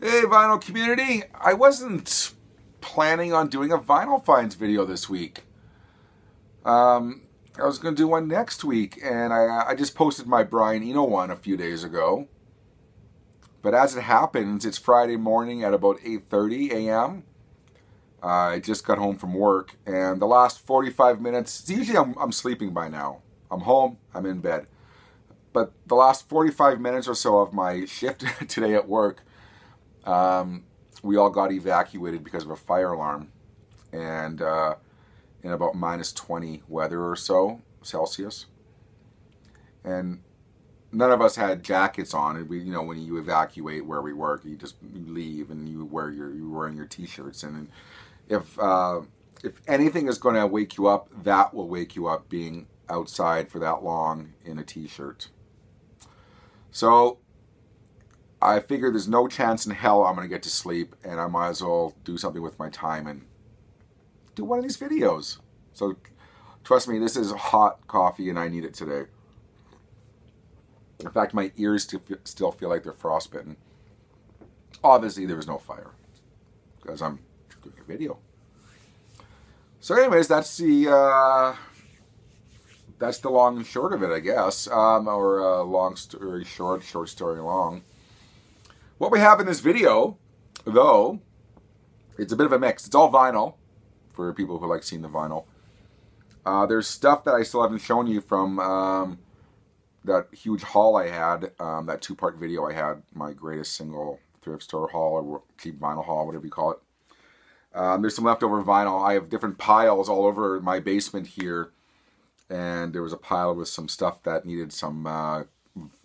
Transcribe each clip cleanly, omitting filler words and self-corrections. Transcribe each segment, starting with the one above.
Hey, vinyl community. I wasn't planning on doing a vinyl finds video this week. I was going to do one next week, and I just posted my Brian Eno one a few days ago. But as it happens, it's Friday morning at about 8:30 a.m. I just got home from work, and the last 45 minutes, usually I'm sleeping by now. I'm home, I'm in bed. But the last 45 minutes or so of my shift today at work, we all got evacuated because of a fire alarm, and in about -20 weather or so Celsius, and none of us had jackets on. And we, when you evacuate where we work, you leave and you're wearing your t-shirts. And if anything is going to wake you up, that will wake you up, being outside for that long in a t-shirt. So I figured there's no chance in hell I'm going to get to sleep, and I might as well do something with my time and do one of these videos. So trust me, this is hot coffee and I need it today. In fact, my ears still feel like they're frostbitten. Obviously, there was no fire because I'm doing a video. So anyways, that's the long and short of it, I guess. Or long story short, short story long. What we have in this video, though, it's a bit of a mix. It's all vinyl, for people who like seeing the vinyl. There's stuff that I still haven't shown you from that huge haul I had, that two-part video I had, my greatest single thrift store haul, or cheap vinyl haul, whatever you call it. There's some leftover vinyl. I have different piles all over my basement here, and there was a pile with some stuff that needed some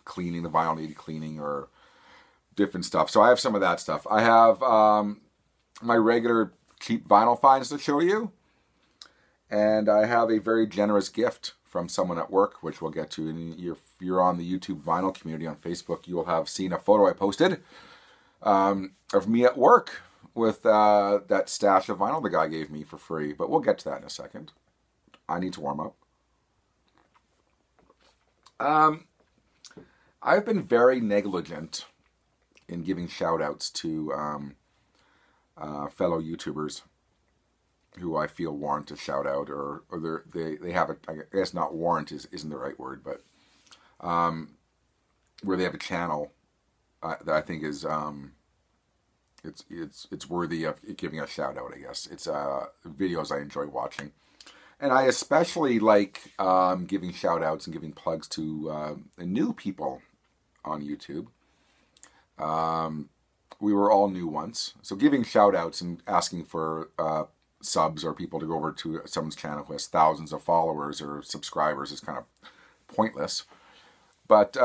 cleaning. The vinyl needed cleaning, or different stuff. So I have some of that stuff. I have my regular cheap vinyl finds to show you, and I have a very generous gift from someone at work, which we'll get to. And if you're on the YouTube vinyl community on Facebook, you will have seen a photo I posted of me at work with that stash of vinyl the guy gave me for free. But we'll get to that in a second. I need to warm up. I've been very negligent in giving shout outs to fellow YouTubers who I feel warrant a shout out, or they have a, I guess not warrant isn't the right word, but where they have a channel that I think is it's worthy of giving a shout out. I guess it's videos I enjoy watching, and I especially like giving shout outs and giving plugs to new people on YouTube. We were all new once, so giving shout outs and asking for subs or people to go over to someone's channel who has thousands of followers or subscribers is kind of pointless. But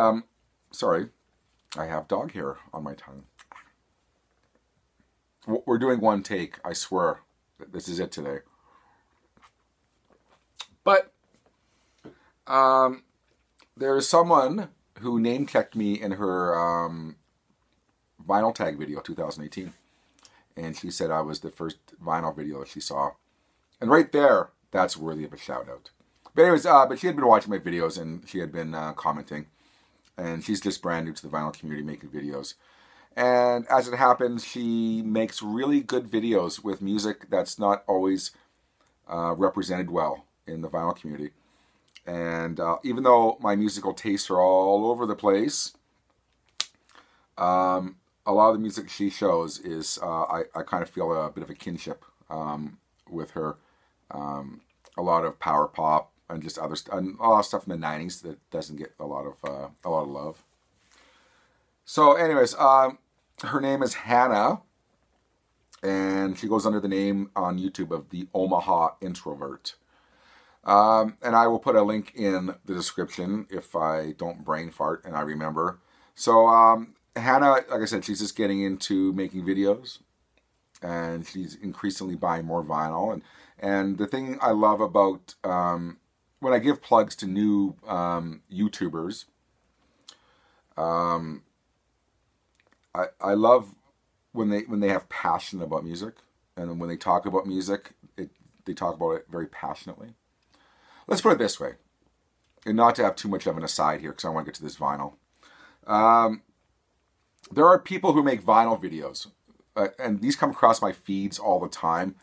sorry, I have dog hair on my tongue. We're doing one take, I swear. This is it today. But there's someone who name-checked me in her vinyl tag video 2018, and she said I was the first vinyl video that she saw, and right there, that's worthy of a shout out. But anyways, but she had been watching my videos, and she had been commenting, and she's just brand new to the vinyl community, making videos. And as it happens, she makes really good videos with music that's not always represented well in the vinyl community. And even though my musical tastes are all over the place, a lot of the music she shows is, I kind of feel a bit of a kinship with her. A lot of power pop and just other and a lot of stuff in the 90s that doesn't get a lot of love. So anyways, her name is Hanna, and she goes under the name on YouTube of the Omaha Introvert. And I will put a link in the description if I don't brain fart and I remember. So Hanna, like I said, she's just getting into making videos, and she's increasingly buying more vinyl. And the thing I love about when I give plugs to new YouTubers, I love when they have passion about music, and when they talk about music, they talk about it very passionately. Let's put it this way, and not to have too much of an aside here, because I want to get to this vinyl. there are people who make vinyl videos, and these come across my feeds all the time.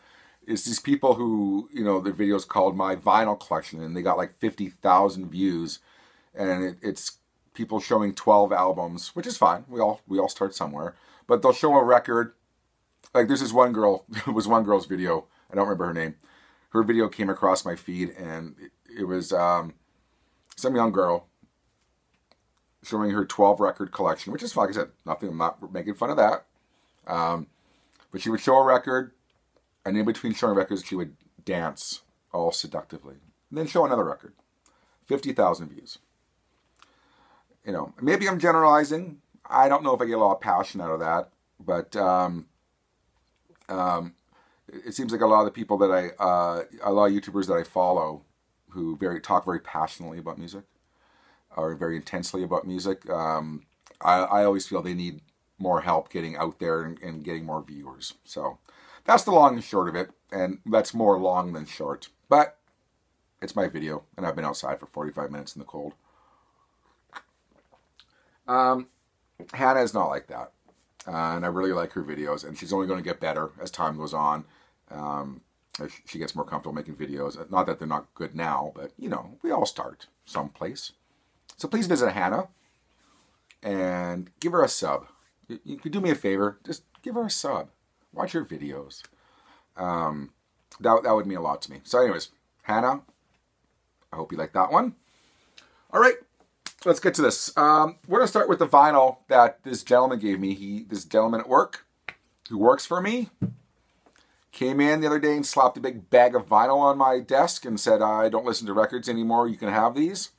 It's these people who, you know, their videos called My Vinyl Collection, and they got like 50,000 views, and it's people showing 12 albums, which is fine. We all start somewhere, but they'll show a record. Like there's this one girl, it was one girl's video. I don't remember her name. Her video came across my feed, and it was some young girl showing her 12 record collection, which is fine. Like I said, nothing. I'm not making fun of that. But she would show a record, and in between showing records, she would dance all seductively, and then show another record. 50,000 views. You know, maybe I'm generalizing. I don't know if I get a lot of passion out of that, but it seems like a lot of the people that a lot of YouTubers that I follow who talk very passionately about music or very intensely about music, I always feel they need more help getting out there and getting more viewers. So that's the long and short of it, and that's more long than short. But it's my video, and I've been outside for 45 minutes in the cold. Hanna is not like that, and I really like her videos, and she's only going to get better as time goes on. As she gets more comfortable making videos. Not that they're not good now, but, you know, we all start someplace. So please visit Hanna and give her a sub. You could do me a favor, just give her a sub. Watch her videos. That would mean a lot to me. So anyways, Hanna, I hope you like that one. All right, let's get to this. We're going to start with the vinyl that this gentleman gave me. This gentleman at work who works for me came in the other day and slapped a big bag of vinyl on my desk and said, I don't listen to records anymore. You can have these.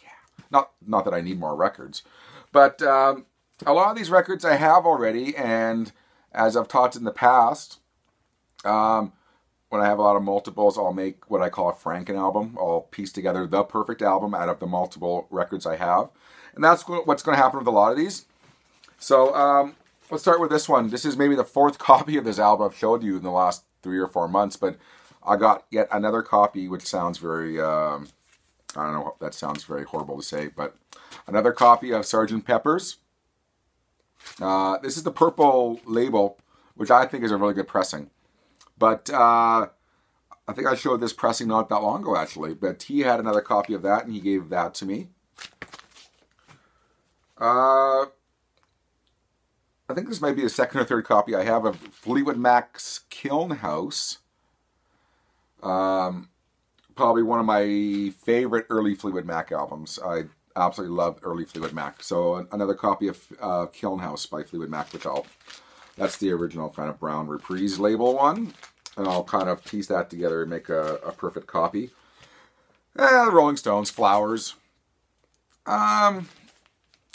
Yeah, not that I need more records. But a lot of these records I have already. And as I've taught in the past, when I have a lot of multiples, I'll make what I call a Franken album. I'll piece together the perfect album out of the multiple records I have. And that's what's going to happen with a lot of these. So, let's start with this one. This is maybe the 4th copy of this album I've showed you in the last 3 or 4 months, but I got yet another copy, which sounds very, I don't know, that sounds very horrible to say, but another copy of Sgt. Pepper's. This is the purple label, which I think is a really good pressing. But I think I showed this pressing not that long ago, actually, but he had another copy of that, and he gave that to me. I think this might be the 2nd or 3rd copy I have of Fleetwood Mac's Kiln House. Probably one of my favorite early Fleetwood Mac albums. I absolutely love early Fleetwood Mac. So another copy of Kiln House by Fleetwood Mac, which that's the original kind of brown reprise label one. And I'll kind of piece that together and make a perfect copy. The Rolling Stones, Flowers. I've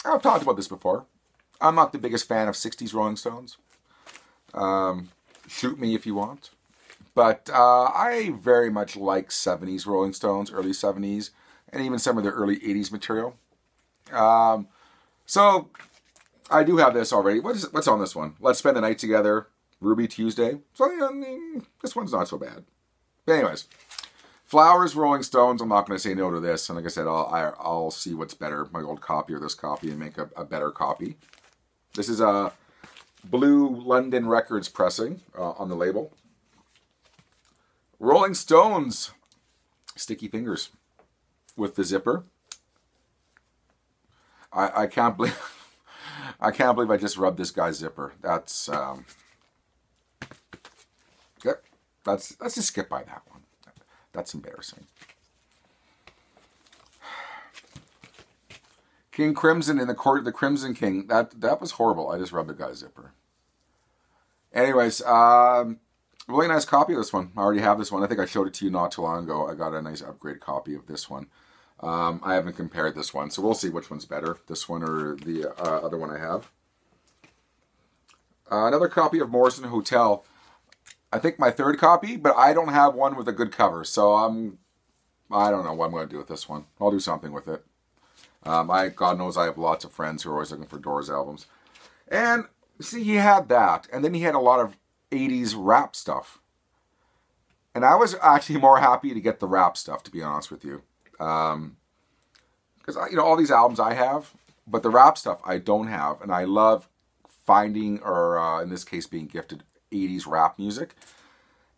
talked about this before. I'm not the biggest fan of 60s Rolling Stones. Shoot me if you want. But I very much like 70s Rolling Stones, early 70s, and even some of their early 80s material. So I do have this already. What's on this one? Let's Spend the Night Together, Ruby Tuesday. So this one's not so bad. But anyways, Flowers, Rolling Stones. I'm not going to say no to this. And like I said, I'll see what's better, my old copy or this copy, and make a better copy. This is a Blue London Records pressing on the label. Rolling Stones, Sticky Fingers with the zipper. I can't believe I just rubbed this guy's zipper. That's okay. Let's just skip by that one. That's embarrassing. King Crimson in the Court of the Crimson King. That was horrible. I just rubbed the guy's zipper. Anyways, really nice copy of this one. I already have this one. I think I showed it to you not too long ago. I got a nice upgrade copy of this one. I haven't compared this one, so we'll see which one's better, this one or the other one I have. Another copy of Morrison Hotel. I think my 3rd copy, but I don't have one with a good cover, so I don't know what I'm going to do with this one. I'll do something with it. God knows I have lots of friends who are always looking for Doors albums. And, see, he had that, and then he had a lot of 80s rap stuff. And I was actually more happy to get the rap stuff, to be honest with you. Because, all these albums I have, But the rap stuff I don't have, and I love finding, or in this case being gifted, 80s rap music.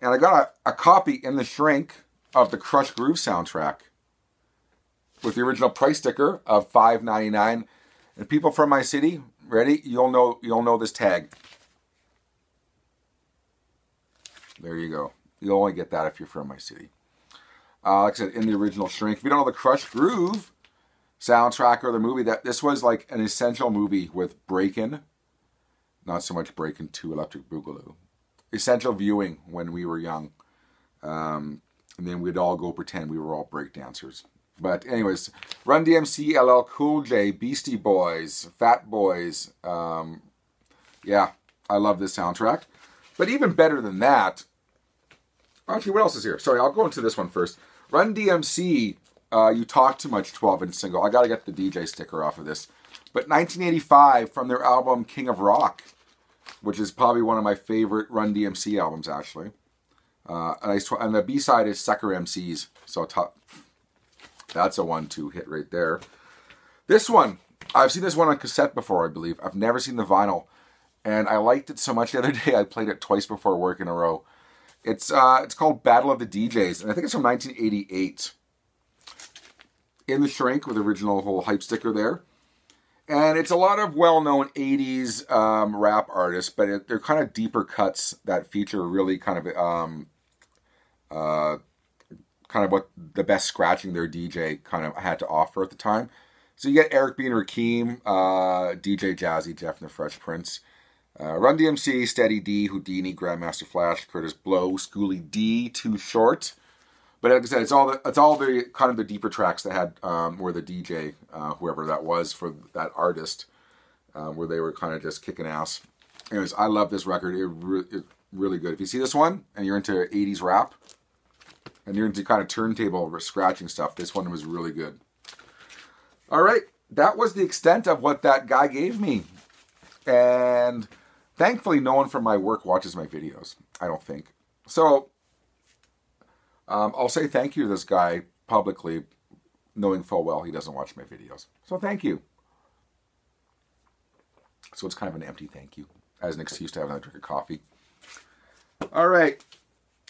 And I got a copy in the shrink of the Crush Groove soundtrack with the original price sticker of $5.99. And people from my city, ready? You'll know this tag. There you go. You'll only get that if you're from my city. Like I said, in the original shrink. If you don't know the Crush Groove soundtrack or the movie, this was like an essential movie with Breakin'. Not so much Breakin' 2 Electric Boogaloo. Essential viewing when we were young. And then we'd all go pretend we were all breakdancers. But anyways, Run DMC, LL Cool J, Beastie Boys, Fat Boys. Yeah, I love this soundtrack. But even better than that, actually, what else is here? Sorry, I'll go into this one first. Run DMC, You Talk Too Much 12-inch single. I got to get the DJ sticker off of this. But 1985 from their album King of Rock, which is probably one of my favorite Run DMC albums, actually. And the B-side is Sucker MCs. So that's a 1-2 hit right there. This one, I've seen this one on cassette before, I believe. I've never seen the vinyl. And I liked it so much the other day, I played it twice before work in a row. It's called Battle of the DJs, and I think it's from 1988. In the shrink with the original whole hype sticker there. And it's a lot of well-known 80s rap artists, but they're kind of deeper cuts that feature really kind of what the best scratching their DJ kind of had to offer at the time. So you get Eric B. and Rakim, DJ Jazzy Jeff and the Fresh Prince, Run DMC, Steady D, Houdini, Grandmaster Flash, Curtis Blow, Schooly D, Too Short. But like I said, it's all the kind of the deeper tracks that had where the DJ, whoever that was for that artist, where they were kind of just kicking ass. Anyways, I love this record. It's really good. If you see this one and you're into 80s rap and you're into kind of turntable scratching stuff, this one was really good. All right, that was the extent of what that guy gave me. And thankfully, no one from my work watches my videos, I don't think. So I'll say thank you to this guy publicly, knowing full well he doesn't watch my videos. So thank you. So it's kind of an empty thank you, as an excuse to have another drink of coffee. All right.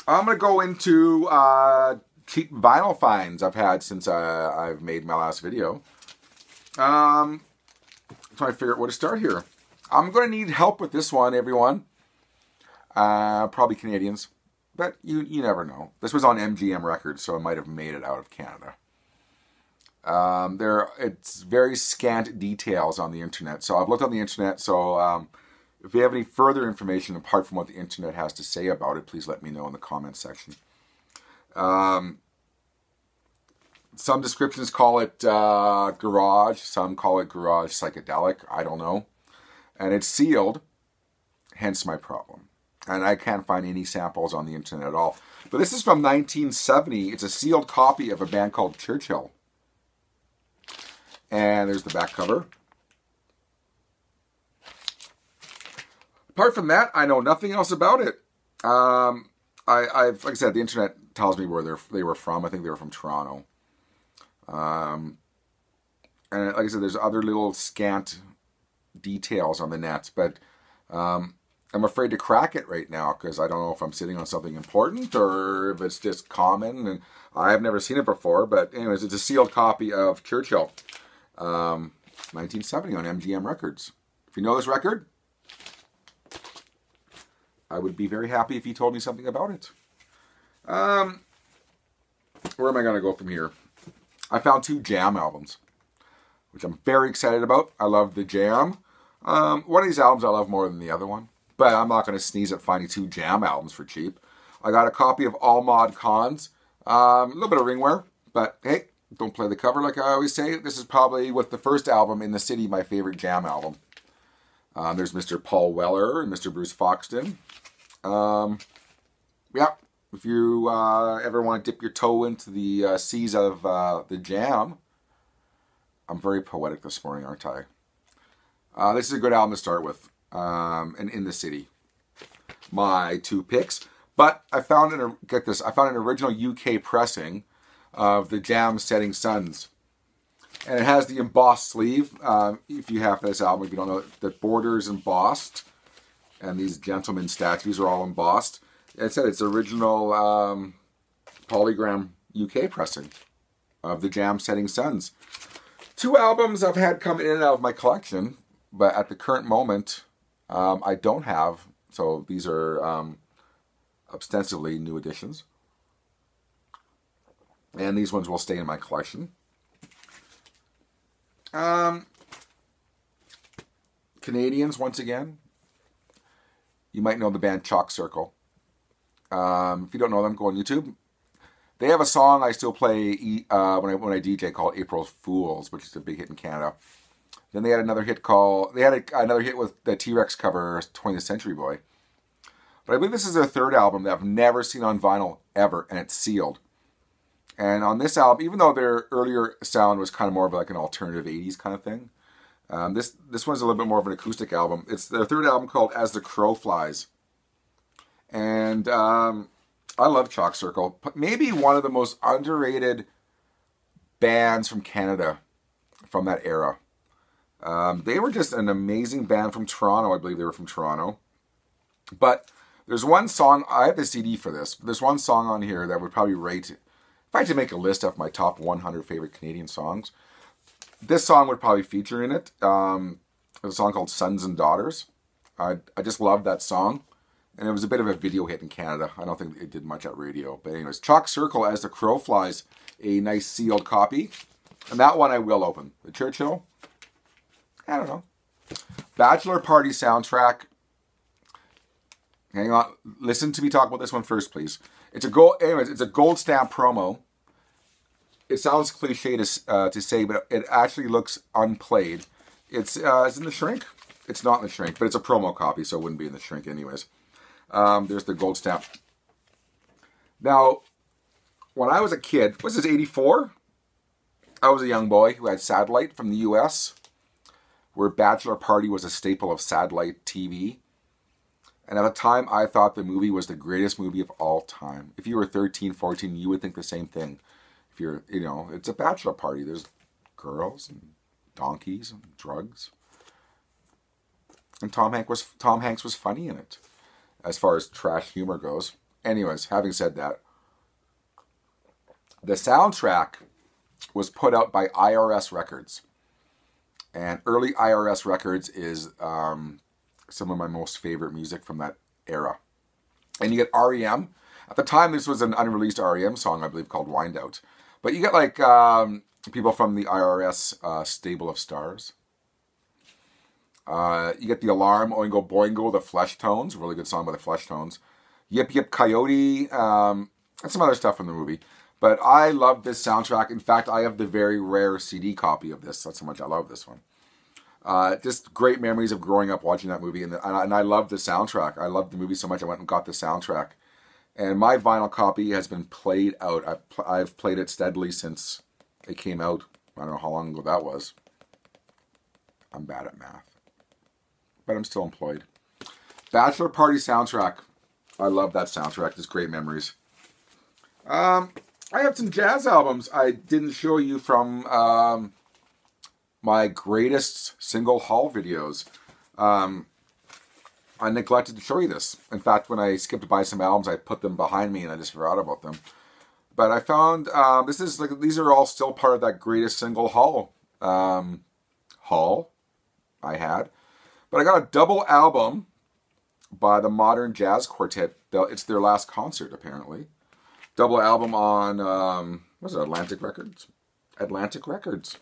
I'm going to go into cheap vinyl finds I've had since I've made my last video. Trying to figure out where to start here. I'm going to need help with this one, everyone. Probably Canadians. But you never know. This was on MGM Records, so it might have made it out of Canada. It's very scant details on the internet. So I've looked on the internet. So if you have any further information apart from what the internet has to say about it, please let me know in the comments section. Some descriptions call it garage. Some call it garage psychedelic. I don't know. And it's sealed, hence my problem. And I can't find any samples on the internet at all. But this is from 1970. It's a sealed copy of a band called Churchill. And there's the back cover. Apart from that, I know nothing else about it. Like I said, the internet tells me where they were from. I think they were from Toronto. And like I said, there's other little scant details on the net, but I'm afraid to crack it right now because I don't know if I'm sitting on something important or if it's just common, and I have never seen it before. But anyways, it's a sealed copy of Churchill, 1970 on MGM Records. If you know this record, I would be very happy if you told me something about it. Where am I going to go from here? I found 2 Jam albums, which I'm very excited about. I love the Jam. One of these albums I love more than the other one, but I'm not going to sneeze at finding 2 Jam albums for cheap. I got a copy of All Mod Cons, a little bit of ringwear, but hey, don't play the cover like I always say. This is probably, with the first album, In the City, my favorite Jam album. There's Mr. Paul Weller and Mr. Bruce Foxton. Yeah, if you ever want to dip your toe into the seas of the Jam, I'm very poetic this morning, aren't I? This is a good album to start with, and In the City. My 2 picks. But I found, get this, I found an original UK pressing of the Jam Setting Suns. And it has the embossed sleeve. If you have this album, if you don't know, the border is embossed. And these gentlemen statues are all embossed. It said it's original polygram UK pressing of the Jam Setting Suns. 2 albums I've had come in and out of my collection, but at the current moment, I don't have. So these are ostensibly new editions. And these ones will stay in my collection. Canadians, once again. You might know the band Chalk Circle. If you don't know them, go on YouTube. They have a song I still play when I DJ called April Fools, which is a big hit in Canada. Then they had another hit another hit with the T-Rex cover, 20th Century Boy. But I believe this is their 3rd album that I've never seen on vinyl ever, and it's sealed. And on this album, even though their earlier sound was kind of more of like an alternative 80s kind of thing, this one's a little bit more of an acoustic album. It's their 3rd album called As the Crow Flies. And I love Chalk Circle. Maybe one of the most underrated bands from Canada from that era. They were just an amazing band from Toronto. I believe they were from Toronto. But there's one song, I have the CD for this, but there's one song on here that would probably rate, if I had to make a list of my top 100 favorite Canadian songs, this song would probably feature in it. It's a song called Sons and Daughters. I just love that song. And it was a bit of a video hit in Canada. I don't think it did much at radio. But anyways, Chalk Circle, As the Crow Flies, a nice sealed copy. And that one I will open. The Churchill, I don't know. Bachelor Party soundtrack. Hang on. Listen to me talk about this one first, please. It's a gold stamp promo. It sounds cliche to say, but it actually looks unplayed. It's in the shrink. It's not in the shrink, but it's a promo copy, so it wouldn't be in the shrink anyways. There's the gold stamp. Now, when I was a kid, was this 84? I was a young boy who had satellite from the US, where Bachelor Party was a staple of satellite TV. And at the time, I thought the movie was the greatest movie of all time. If you were 13, 14, you would think the same thing. If you're, it's a bachelor party. There's girls and donkeys and drugs. And Tom Hanks was funny in it, as far as trash humor goes. Anyways, having said that, the soundtrack was put out by IRS Records. And early IRS Records is some of my most favorite music from that era. And you get REM. At the time, this was an unreleased REM song, I believe, called Wind Out. But you get like people from the IRS stable of stars. You get The Alarm, Oingo Boingo, The Flesh Tones, really good song by The Flesh Tones. Yip Yip Coyote, and some other stuff from the movie. But I love this soundtrack. In fact, I have the very rare CD copy of this. That's how much I love this one. Just great memories of growing up watching that movie. And I love the soundtrack. I loved the movie so much I went and got the soundtrack. And my vinyl copy has been played out. I've played it steadily since it came out. I don't know how long ago that was. I'm bad at math. But I'm still employed. Bachelor Party soundtrack. I love that soundtrack. Just great memories. I have some jazz albums I didn't show you from my greatest single haul videos. I neglected to show you this. In fact, when I skipped by some albums, I put them behind me and I just forgot about them. But I found these are all still part of that greatest single haul I had. But I got a double album by the Modern Jazz Quartet. It's their last concert, apparently. Double album on, what is it, Atlantic Records? Atlantic Records.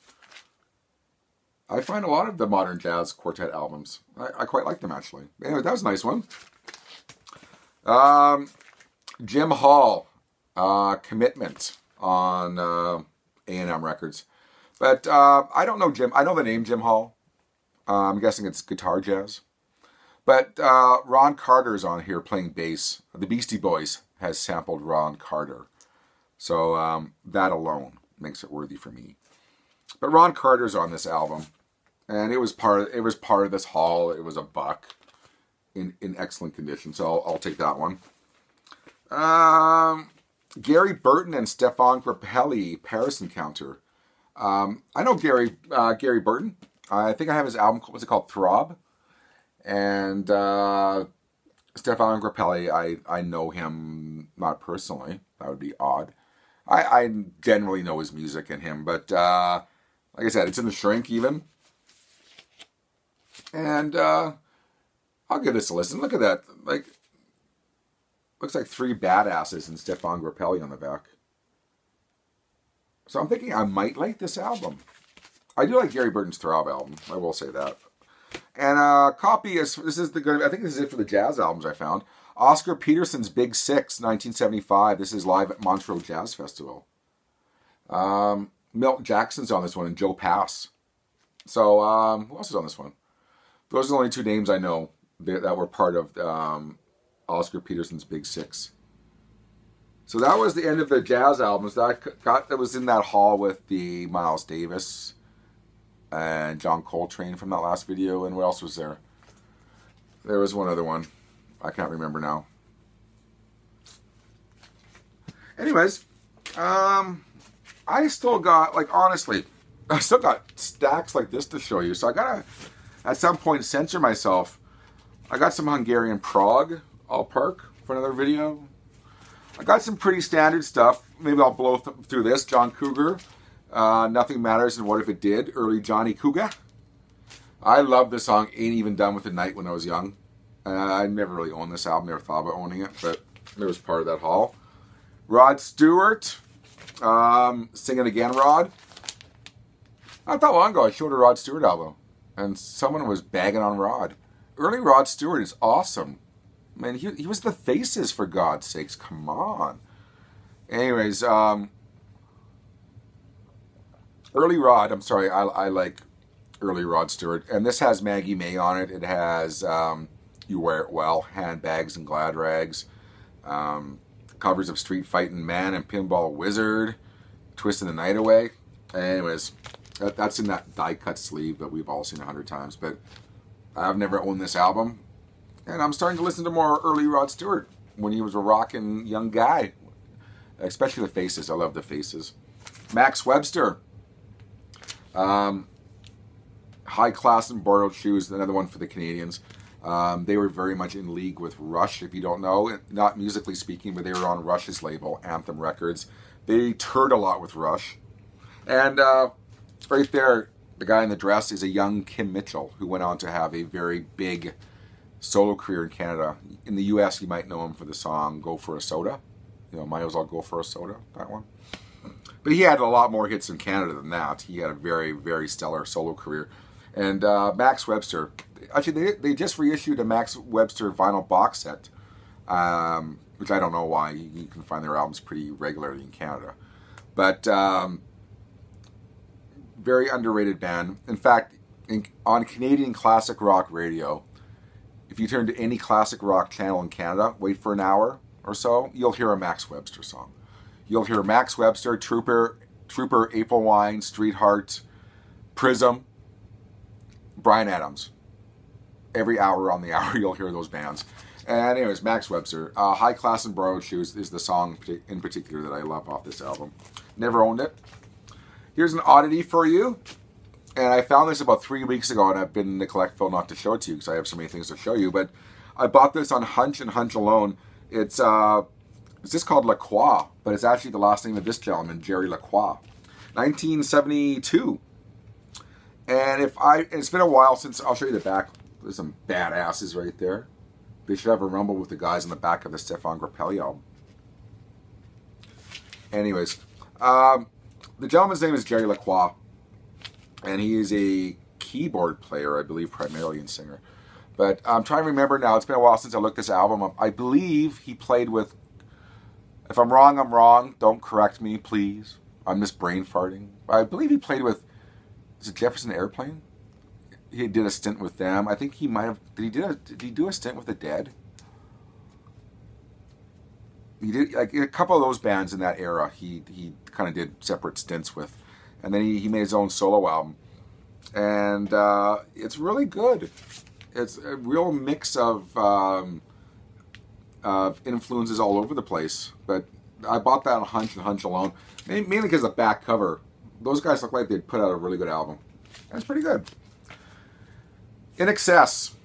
I find a lot of the Modern Jazz Quartet albums. I quite like them, actually. Anyway, that was a nice one. Jim Hall, Commitment on A&M Records. But I don't know Jim. I know the name Jim Hall. I'm guessing it's guitar jazz. But Ron Carter's on here playing bass. The Beastie Boys has sampled Ron Carter. So that alone makes it worthy for me. But Ron Carter's on this album. And it was part of this haul. It was a buck in excellent condition. So I'll take that one. Gary Burton and Stefan Grappelli, Paris Encounter. I know Gary Burton. I think I have his album. What's it called? Throb. And Stefan Grappelli, I know him not personally. That would be odd. I generally know his music and him, but like I said, it's in the shrink even. And I'll give this a listen. Look at that. Like, looks like 3 badasses and Stefan Grappelli on the back. So I'm thinking I might like this album. I do like Gary Burton's Throb album. I will say that. And copy is, I think this is it for the jazz albums I found. Oscar Peterson's Big Six, 1975. This is live at Montreux Jazz Festival. Milton Jackson's on this one and Joe Pass. So who else is on this one? Those are the only 2 names I know that were part of Oscar Peterson's Big Six. So that was the end of the jazz albums. That was in that hall with the Miles Davis and John Coltrane from that last video. And what else was there? There was one other one. I can't remember now. Anyways, I still got, like, honestly, I still got stacks like this to show you. So I gotta, at some point, censor myself. I got some Hungarian prog. I'll park for another video. I got some pretty standard stuff. Maybe I'll blow through this. John Cougar. Nothing Matters and What If It Did. Early Johnny Cougar. I love this song, Ain't Even Done With the Night, when I was young. I never really owned this album. Never thought about owning it, but it was part of that haul. Rod Stewart. Sing It Again, Rod. Not that long ago, I showed a Rod Stewart album, and someone was bagging on Rod. Early Rod Stewart is awesome. Man, he was the Faces, for God's sakes. Come on. Anyways, early Rod, I'm sorry, I like early Rod Stewart. And this has Maggie May on it. It has You Wear It Well, Handbags and Glad Rags. Covers of Street Fightin' Man and Pinball Wizard. Twisting the Night Away. Anyways, that's in that die-cut sleeve that we've all seen 100 times. But I've never owned this album. And I'm starting to listen to more early Rod Stewart when he was a rockin' young guy. Especially the Faces. I love the Faces. Max Webster. High Class and Borrowed Shoes. Another one for the Canadians. They were very much in league with Rush, if you don't know. Not musically speaking, but they were on Rush's label, Anthem Records. They toured a lot with Rush. And right there, the guy in the dress is a young Kim Mitchell, who went on to have a very big solo career in Canada. In the US, you might know him for the song Go For A Soda. You know, might as well go for a soda, that one. But he had a lot more hits in Canada than that. He had a very, very stellar solo career. And Max Webster, actually they just reissued a Max Webster vinyl box set, which I don't know why. You can find their albums pretty regularly in Canada. But very underrated band. In fact, on Canadian classic rock radio, if you turn to any classic rock channel in Canada, wait for an hour or so, you'll hear a Max Webster song. You'll hear Max Webster, Trooper, April Wine, Streetheart, Prism, Bryan Adams. Every hour on the hour, you'll hear those bands. And anyways, Max Webster. High Class and Borrowed Shoes is the song in particular that I love off this album. Never owned it. Here's an oddity for you. And I found this about 3 weeks ago, and I've been neglectful not to show it to you because I have so many things to show you. But I bought this on Hunch and Hunch alone. It's just called Lacroix, but it's actually the last name of this gentleman, Jerry Lacroix. 1972. And it's been a while since, I'll show you the back. There's some badasses right there. They should have a rumble with the guys on the back of the Stefan Grappelli album. Anyways, the gentleman's name is Jerry Lacroix. And he is a keyboard player, I believe, primarily, and singer. But I'm trying to remember now. It's been a while since I looked this album up. I believe he played with... If I'm wrong, I'm wrong. Don't correct me, please. I'm just brain farting. I believe he played with... Is it Jefferson Airplane? He did a stint with them. I think he might have... Did he do a stint with the Dead? He did, like, a couple of those bands in that era, he kind of did separate stints with. And then he made his own solo album. And it's really good. It's a real mix of influences all over the place. But I bought that on Hunch and Hunch alone. Mainly because the back cover those guys look like they'd put out a really good album. That's pretty good. In Excess.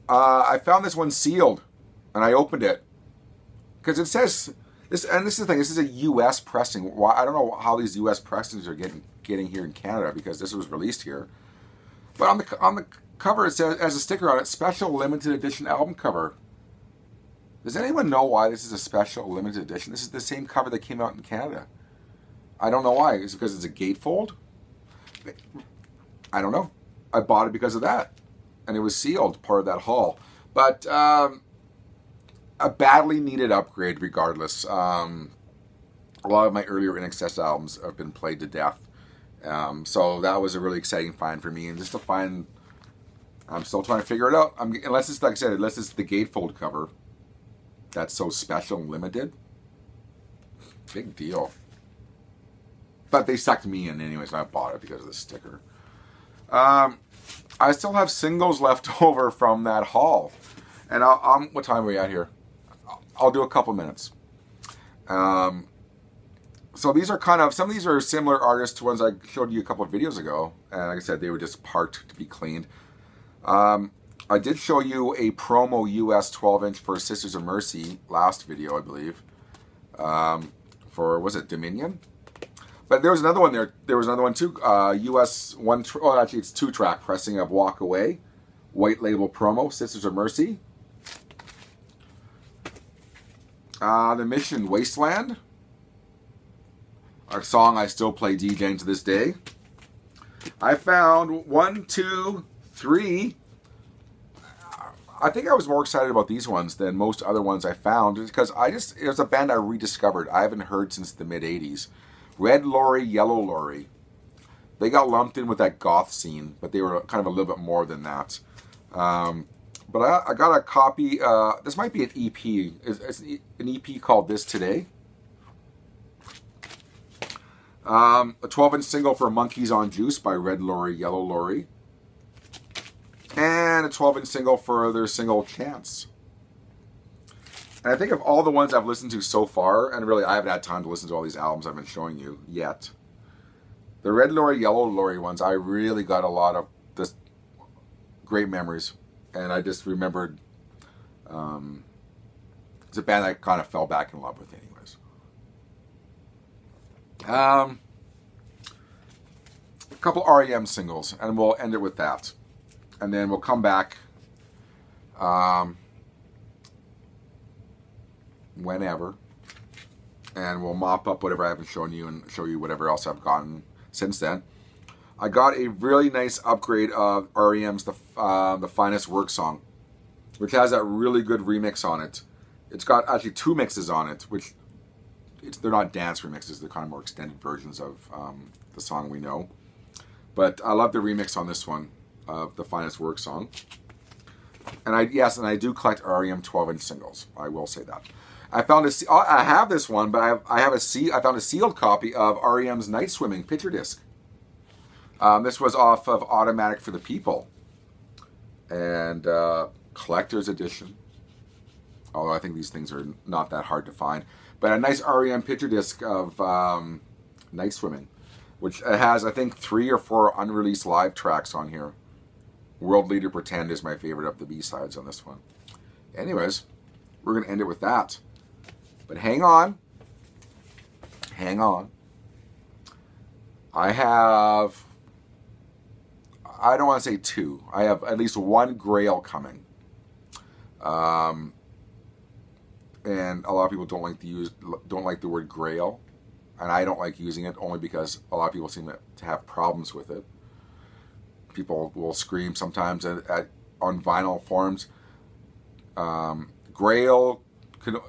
I found this one sealed, and I opened it because it says this. And this is the thing. This is a U.S. pressing. Why, I don't know how these U.S. pressings are getting here in Canada, because this was released here. But on the cover, it says, as a sticker on it, special limited edition album cover. Does anyone know why this is a special limited edition? This is the same cover that came out in Canada. I don't know why. Is it because it's a gatefold? I don't know. I bought it because of that. And it was sealed, part of that haul. But a badly needed upgrade regardless. A lot of my earlier In Excess albums have been played to death. So that was a really exciting find for me. And just to find, I'm still trying to figure it out. Unless it's, like I said, unless it's the gatefold cover. That's so special and limited. Big deal. But they sucked me in anyways, and I bought it because of the sticker. I still have singles left over from that haul. And what time are we at here? I'll do a couple minutes. So these are kind of, some of these are similar artists to ones I showed you a couple of videos ago. And like I said, they were just parked to be cleaned. I did show you a promo US 12-inch for Sisters of Mercy last video, I believe. For, was it Dominion? But there was another one there. There was another one too. US one. Oh, actually, it's 2-track pressing of Walk Away, white label promo. Sisters of Mercy. The Mission Wasteland. A song I still play DJing to this day. I found 1, 2, 3. I think I was more excited about these ones than most other ones I found, because it was a band I rediscovered. I haven't heard since the mid 80s. Red Lorry, Yellow Lorry. They got lumped in with that goth scene, but they were kind of a little bit more than that. But I got a copy. This might be an EP. It's an EP called This Today. A 12-inch single for Monkeys on Juice by Red Lorry, Yellow Lorry. And a 12-inch single for their single Chance. And I think of all the ones I've listened to so far, and really I haven't had time to listen to all these albums I've been showing you yet. The Red Lorry, Yellow Lorry ones, I really got a lot of just great memories. And I just remembered, it's a band I kind of fell back in love with anyways. A couple REM singles, and we'll end it with that. And then we'll come back whenever, and we'll mop up whatever I haven't shown you and show you whatever else I've gotten since then. I got a really nice upgrade of REM's The Finest Work song, which has that really good remix on it. It's got actually 2 mixes on it, which they're not dance remixes, they're kind of more extended versions of the song we know. But I love the remix on this one of The Finest Work song. And I do collect REM 12-inch singles. I will say that. I have this one, but I found a sealed copy of REM's Night Swimming picture disc. This was off of Automatic for the People, and collector's edition. Although I think these things are not that hard to find, but a nice REM picture disc of Night Swimming, which has I think 3 or 4 unreleased live tracks on here. World Leader Pretend is my favorite of the B-sides on this one. Anyways, we're going to end it with that. But hang on. Hang on. I don't want to say 2. I have at least 1 Grail coming. And a lot of people don't like the word Grail. And I don't like using it only because a lot of people seem to have problems with it. People will scream sometimes on vinyl forums. Grail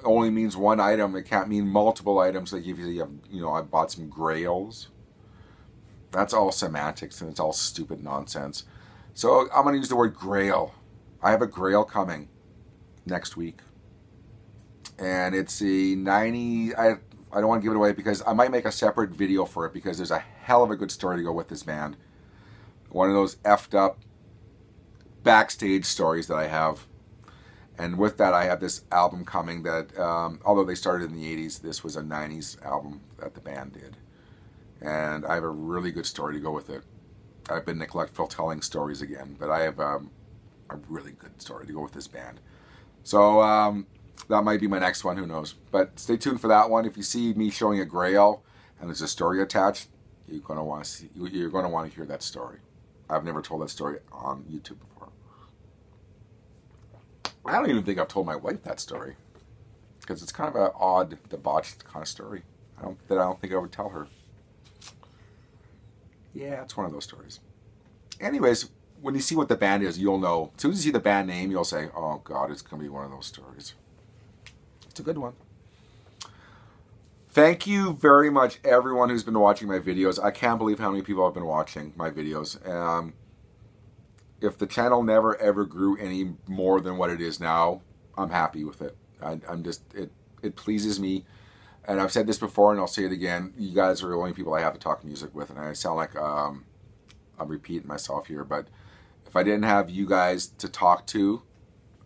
only means 1 item. It can't mean multiple items. Like if you have, I bought some Grails. That's all semantics and it's all stupid nonsense. So I'm going to use the word Grail. I have a Grail coming next week. And it's a 90... I don't want to give it away because I might make a separate video for it because there's a hell of a good story to go with this band. One of those effed up backstage stories that I have. And with that, I have this album coming that, although they started in the 80s, this was a 90s album that the band did. And I have a really good story to go with it. I've been neglectful telling stories again, but I have a really good story to go with this band. So that might be my next one, who knows. But stay tuned for that one. If you see me showing a grail and there's a story attached, you're going to want to hear that story. I've never told that story on YouTube before. I don't even think I've told my wife that story, because it's kind of an odd, debauched kind of story. I don't think I would tell her. Yeah, it's one of those stories. Anyways, when you see what the band is, you'll know. As soon as you see the band name, you'll say, oh God, it's going to be one of those stories. It's a good one. Thank you very much, everyone who's been watching my videos. I can't believe how many people have been watching my videos. If the channel never ever grew any more than what it is now, I'm happy with it. It pleases me. And I've said this before, and I'll say it again. You guys are the only people I have to talk music with, and I sound like I'm repeating myself here. But if I didn't have you guys to talk to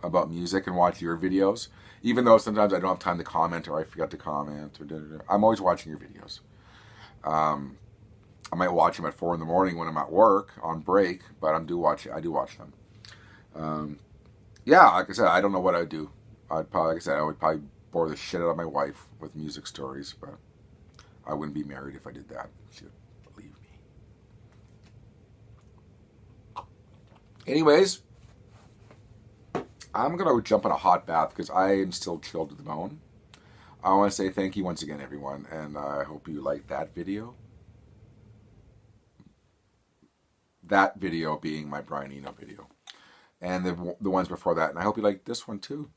about music and watch your videos, even though sometimes I don't have time to comment or I forget to comment, I'm always watching your videos. I might watch them at 4 in the morning when I'm at work on break, but I do watch them. Yeah, like I said, I don't know what I'd do. I would probably bore the shit out of my wife with music stories, but I wouldn't be married if I did that. She would believe me. Anyways, I'm going to jump in a hot bath because I am still chilled to the bone. I want to say thank you once again, everyone, and I hope you liked that video. That video being my Brian Eno video. And the ones before that. And I hope you liked this one too.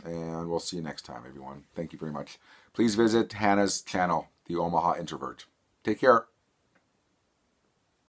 And we'll see you next time, everyone. Thank you very much. Please visit Hannah's channel, the Omaha Introvert. Take care.